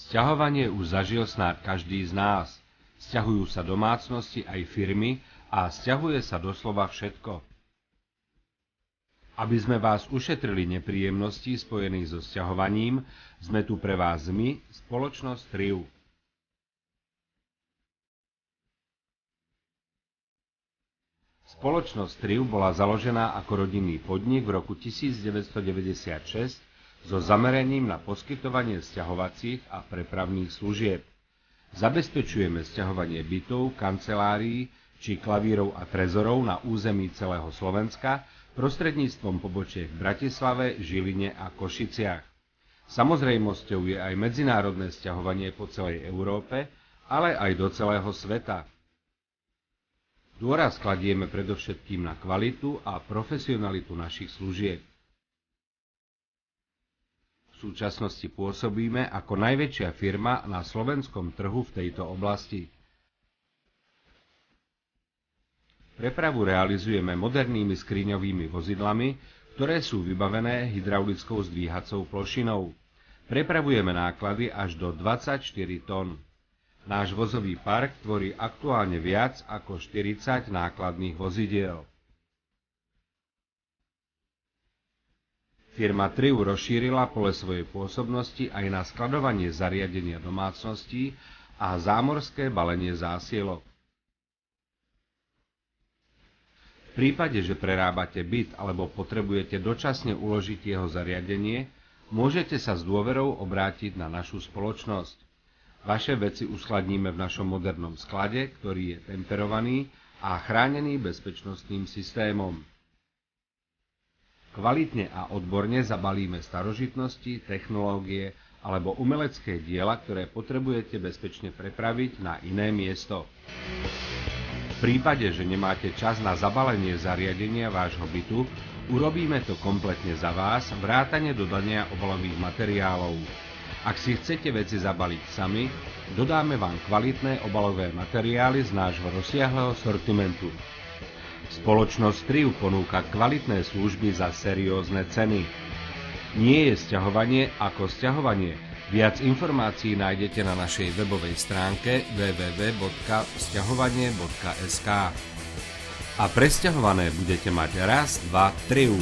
Sťahovanie už zažil snáď každý z nás. Sťahujú sa domácnosti aj firmy a sťahuje sa doslova všetko. Aby sme vás ušetrili nepríjemností spojených so sťahovaním, sme tu pre vás my, spoločnosť TRIU. Spoločnosť TRIU bola založená ako rodinný podnik v roku 1996 so zameraním na poskytovanie sťahovacích a prepravných služieb. Zabezpečujeme sťahovanie bytov, kancelárií či klavírov a trezorov na území celého Slovenska prostredníctvom pobočiek v Bratislave, Žiline a Košiciach. Samozrejmosťou je aj medzinárodné sťahovanie po celej Európe, ale aj do celého sveta. Dôraz kladieme predovšetkým na kvalitu a profesionalitu našich služieb. V súčasnosti pôsobíme ako najväčšia firma na slovenskom trhu v tejto oblasti. Prepravu realizujeme modernými skriňovými vozidlami, ktoré sú vybavené hydraulickou zdvíhacou plošinou. Prepravujeme náklady až do 24 tón. Náš vozový park tvorí aktuálne viac ako 40 nákladných vozidiel. Firma TRIU rozšírila pole svojej pôsobnosti aj na skladovanie zariadenia domácností a zámorské balenie zásielok. V prípade, že prerábate byt alebo potrebujete dočasne uložiť jeho zariadenie, môžete sa s dôverou obrátiť na našu spoločnosť. Vaše veci uskladníme v našom modernom sklade, ktorý je temperovaný a chránený bezpečnostným systémom. Kvalitne a odborne zabalíme starožitnosti, technológie alebo umelecké diela, ktoré potrebujete bezpečne prepraviť na iné miesto. V prípade, že nemáte čas na zabalenie zariadenia vášho bytu, urobíme to kompletne za vás, vrátane dodania obalových materiálov. Ak si chcete veci zabaliť sami, dodáme vám kvalitné obalové materiály z nášho rozsiahleho sortimentu. Spoločnosť TRIU ponúka kvalitné služby za seriózne ceny. Nie je sťahovanie ako sťahovanie. Viac informácií nájdete na našej webovej stránke www.sťahovanie.sk. A presťahované budete mať raz, dva, TRIU.